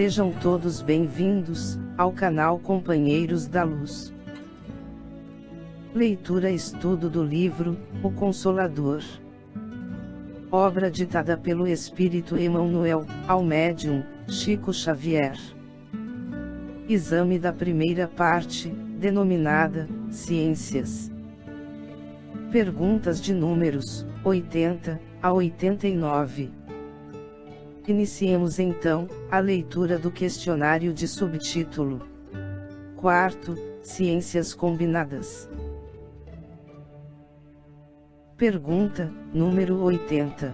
Sejam todos bem-vindos ao canal Companheiros da Luz. Leitura e estudo do livro O Consolador. Obra ditada pelo Espírito Emmanuel ao médium Chico Xavier. Exame da primeira parte, denominada Ciências. Perguntas de números 80 a 89. Iniciemos então a leitura do questionário de subtítulo 4, Ciências Combinadas. Pergunta número 80.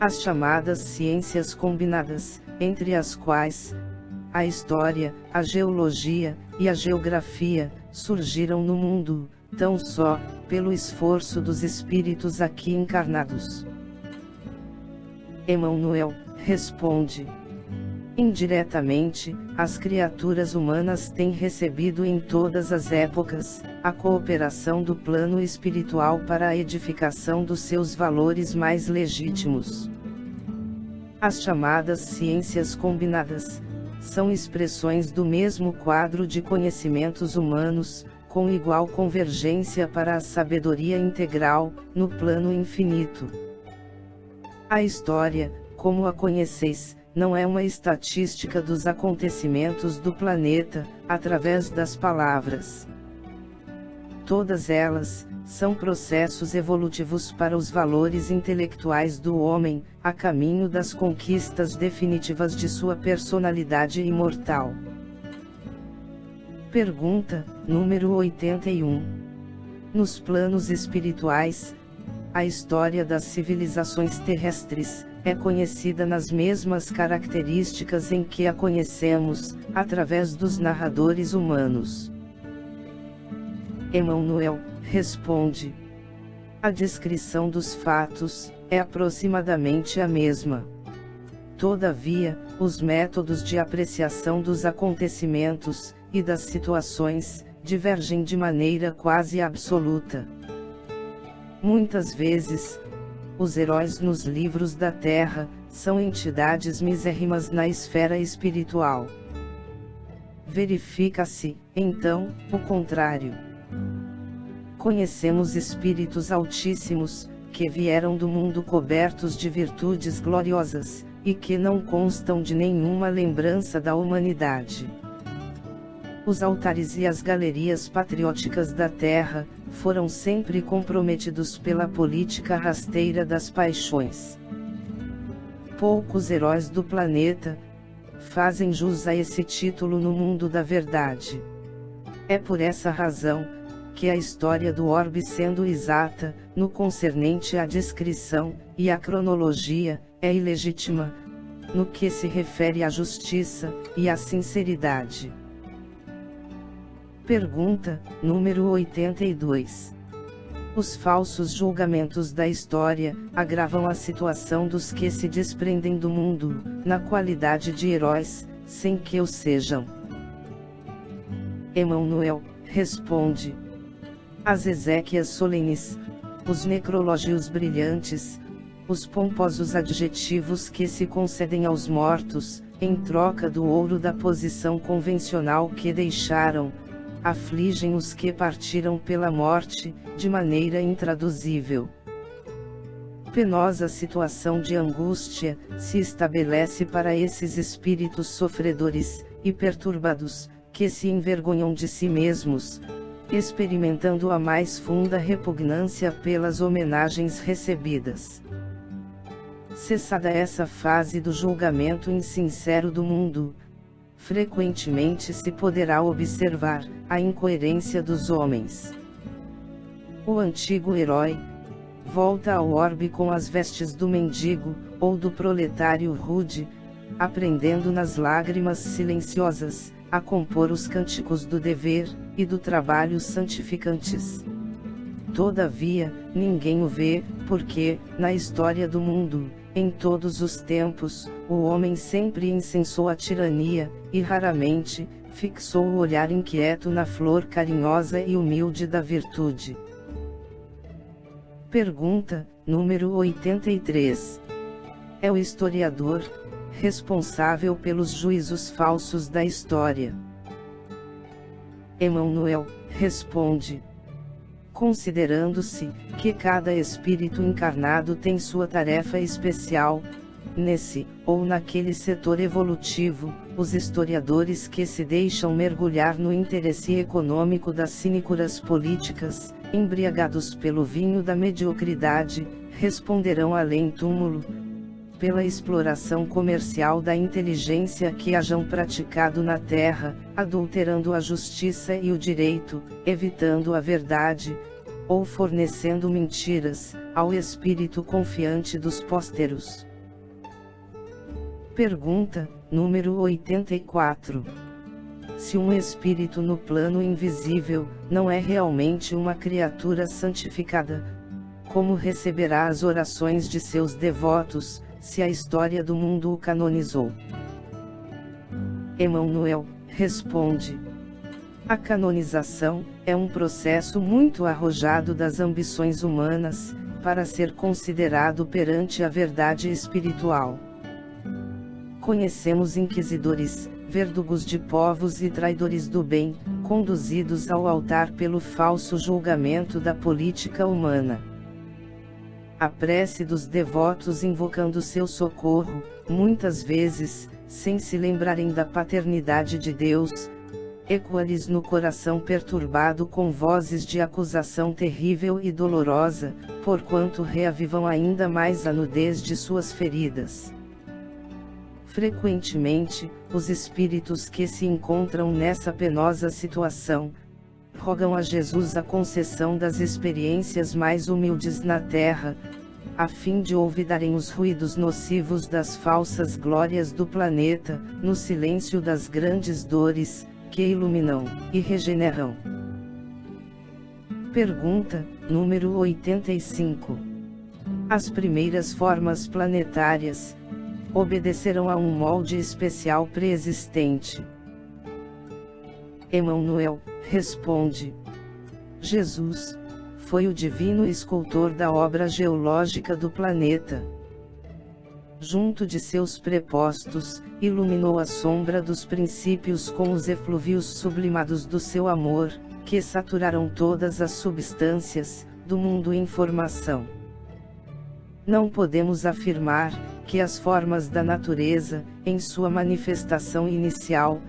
As chamadas ciências combinadas, entre as quais a história, a geologia e a geografia, surgiram no mundo, tão só pelo esforço dos espíritos aqui encarnados? Emmanuel responde: indiretamente, as criaturas humanas têm recebido em todas as épocas a cooperação do plano espiritual para a edificação dos seus valores mais legítimos. As chamadas ciências combinadas são expressões do mesmo quadro de conhecimentos humanos, com igual convergência para a sabedoria integral, no plano infinito. A história, como a conheceis, não é uma estatística dos acontecimentos do planeta, através das palavras. Todas elas são processos evolutivos para os valores intelectuais do homem, a caminho das conquistas definitivas de sua personalidade imortal. Pergunta número 81. Nos planos espirituais, a história das civilizações terrestres é conhecida nas mesmas características em que a conhecemos, através dos narradores humanos. Emmanuel responde: a descrição dos fatos é aproximadamente a mesma. Todavia, os métodos de apreciação dos acontecimentos e das situações divergem de maneira quase absoluta. Muitas vezes, os heróis nos livros da Terra são entidades misérrimas na esfera espiritual. Verifica-se, então, o contrário. Conhecemos espíritos altíssimos, que vieram do mundo cobertos de virtudes gloriosas, e que não constam de nenhuma lembrança da humanidade. Os altares e as galerias patrióticas da Terra foram sempre comprometidos pela política rasteira das paixões. Poucos heróis do planeta fazem jus a esse título no mundo da verdade. É por essa razão que a história do orbe, sendo exata no concernente à descrição e à cronologia, é ilegítima no que se refere à justiça e à sinceridade. Pergunta número 82. Os falsos julgamentos da história agravam a situação dos que se desprendem do mundo, na qualidade de heróis, sem que o sejam. Emmanuel responde: as exéquias solenes, os necrológios brilhantes, os pomposos adjetivos que se concedem aos mortos, em troca do ouro da posição convencional que deixaram, afligem os que partiram pela morte, de maneira intraduzível. Penosa situação de angústia se estabelece para esses espíritos sofredores e perturbados, que se envergonham de si mesmos, experimentando a mais funda repugnância pelas homenagens recebidas. Cessada essa fase do julgamento insincero do mundo, frequentemente se poderá observar a incoerência dos homens. O antigo herói volta ao orbe com as vestes do mendigo, ou do proletário rude, aprendendo nas lágrimas silenciosas a compor os cânticos do dever e do trabalho santificantes. Todavia, ninguém o vê, porque, na história do mundo, em todos os tempos, o homem sempre incensou a tirania, e raramente fixou o olhar inquieto na flor carinhosa e humilde da virtude. Pergunta número 83. É o historiador responsável pelos juízos falsos da história. Emmanuel responde: considerando-se que cada espírito encarnado tem sua tarefa especial, nesse ou naquele setor evolutivo, os historiadores que se deixam mergulhar no interesse econômico das sinécuras políticas, embriagados pelo vinho da mediocridade, responderão além-túmulo, pela exploração comercial da inteligência que hajam praticado na terra, adulterando a justiça e o direito, evitando a verdade, ou fornecendo mentiras, ao espírito confiante dos pósteros. Pergunta, número 84. Se um espírito no plano invisível, não é realmente uma criatura santificada, como receberá as orações de seus devotos, se a história do mundo o canonizou? Emmanuel responde: a canonização é um processo muito arrojado das ambições humanas, para ser considerado perante a verdade espiritual. Conhecemos inquisidores, verdugos de povos e traidores do bem, conduzidos ao altar pelo falso julgamento da política humana. A prece dos devotos invocando seu socorro, muitas vezes, sem se lembrarem da paternidade de Deus, ecoa-lhes no coração perturbado com vozes de acusação terrível e dolorosa, porquanto reavivam ainda mais a nudez de suas feridas. Frequentemente, os espíritos que se encontram nessa penosa situação, rogam a Jesus a concessão das experiências mais humildes na terra, a fim de olvidarem os ruídos nocivos das falsas glórias do planeta, no silêncio das grandes dores, que iluminam e regeneram. Pergunta, número 85. As primeiras formas planetárias obedecerão a um molde especial pré-existente? Emmanuel responde: Jesus foi o divino escultor da obra geológica do planeta. Junto de seus prepostos, iluminou a sombra dos princípios com os eflúvios sublimados do seu amor, que saturaram todas as substâncias do mundo em formação. Não podemos afirmar que as formas da natureza, em sua manifestação inicial,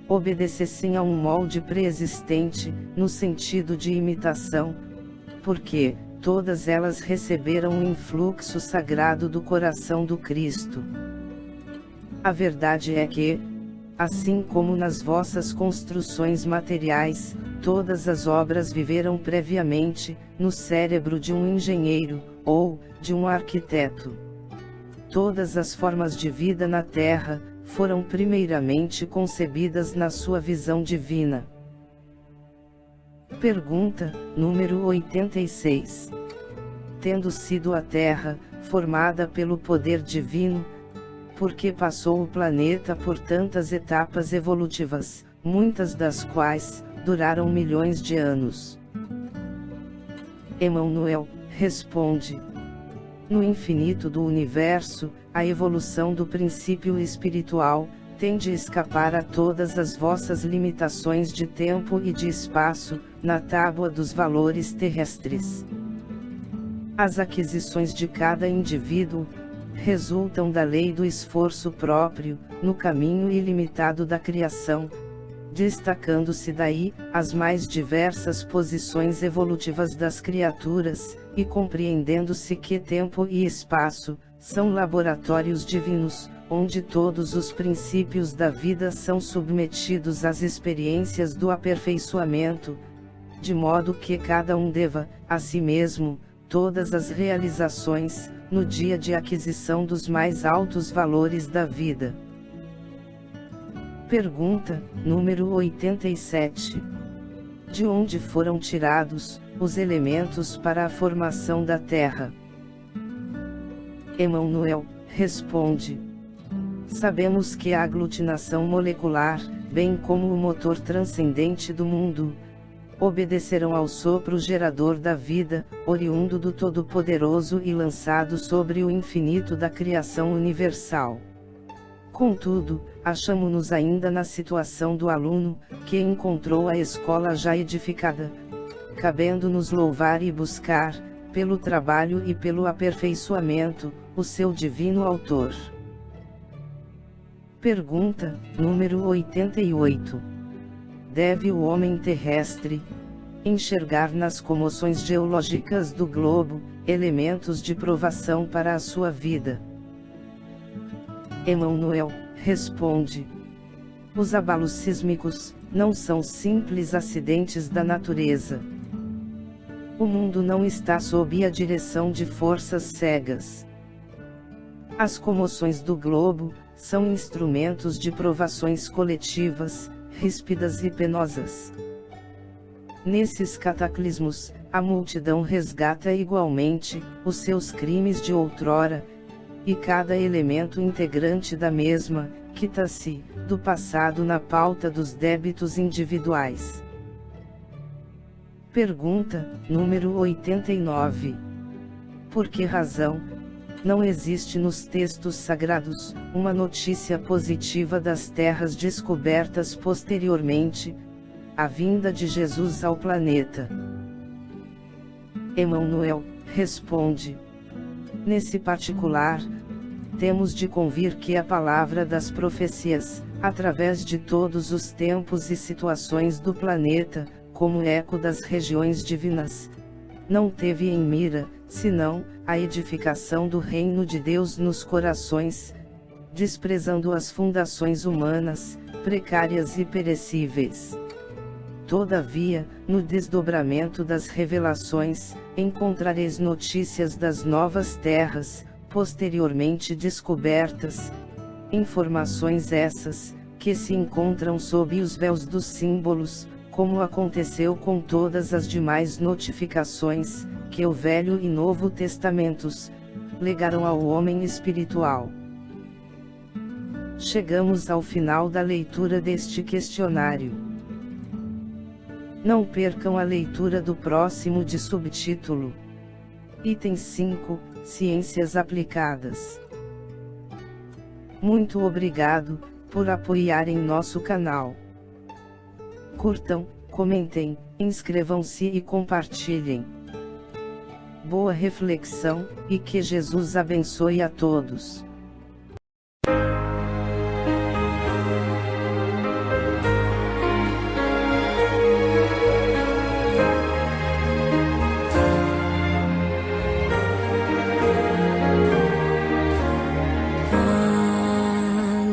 obedecessem a um molde pré-existente, no sentido de imitação, porque todas elas receberam um influxo sagrado do coração do Cristo. A verdade é que, assim como nas vossas construções materiais, todas as obras viveram previamente, no cérebro de um engenheiro, ou de um arquiteto. Todas as formas de vida na Terra, foram primeiramente concebidas na sua visão divina. Pergunta, número 86. Tendo sido a Terra, formada pelo poder divino, por que passou o planeta por tantas etapas evolutivas, muitas das quais duraram milhões de anos? Emmanuel responde: no infinito do universo, a evolução do princípio espiritual tende a escapar a todas as vossas limitações de tempo e de espaço, na tábua dos valores terrestres. As aquisições de cada indivíduo resultam da lei do esforço próprio, no caminho ilimitado da criação, destacando-se daí as mais diversas posições evolutivas das criaturas, e compreendendo-se que tempo e espaço são laboratórios divinos, onde todos os princípios da vida são submetidos às experiências do aperfeiçoamento, de modo que cada um deva, a si mesmo, todas as realizações, no dia de aquisição dos mais altos valores da vida. Pergunta, número 87. De onde foram tirados os elementos para a formação da Terra? Emmanuel responde: sabemos que a aglutinação molecular, bem como o motor transcendente do mundo, obedecerão ao sopro gerador da vida, oriundo do Todo-Poderoso e lançado sobre o infinito da criação universal. Contudo, achamo-nos ainda na situação do aluno, que encontrou a escola já edificada, cabendo-nos louvar e buscar, pelo trabalho e pelo aperfeiçoamento, o seu divino autor. Pergunta, número 88. Deve o homem terrestre enxergar nas comoções geológicas do globo elementos de provação para a sua vida? Emmanuel responde: os abalos sísmicos não são simples acidentes da natureza. O mundo não está sob a direção de forças cegas. As comoções do globo são instrumentos de provações coletivas, ríspidas e penosas. Nesses cataclismos, a multidão resgata igualmente os seus crimes de outrora, e cada elemento integrante da mesma quita-se do passado na pauta dos débitos individuais. Pergunta, número 89. Por que razão não existe nos textos sagrados uma notícia positiva das terras descobertas posteriormente à vinda de Jesus ao planeta? Emmanuel responde: nesse particular, temos de convir que a palavra das profecias, através de todos os tempos e situações do planeta, como eco das regiões divinas, não teve em mira, senão, a edificação do reino de Deus nos corações, desprezando as fundações humanas, precárias e perecíveis. Todavia, no desdobramento das revelações, encontrareis notícias das novas terras, posteriormente descobertas, informações essas, que se encontram sob os véus dos símbolos, como aconteceu com todas as demais notificações, que o Velho e Novo Testamentos legaram ao homem espiritual. Chegamos ao final da leitura deste questionário. Não percam a leitura do próximo de subtítulo. Item 5, Ciências Aplicadas. Muito obrigado por apoiarem nosso canal. Curtam, comentem, inscrevam-se e compartilhem. Boa reflexão, e que Jesus abençoe a todos.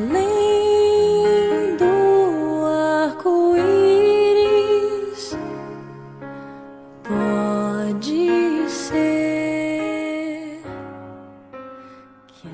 Além do arco-íris, pode ser que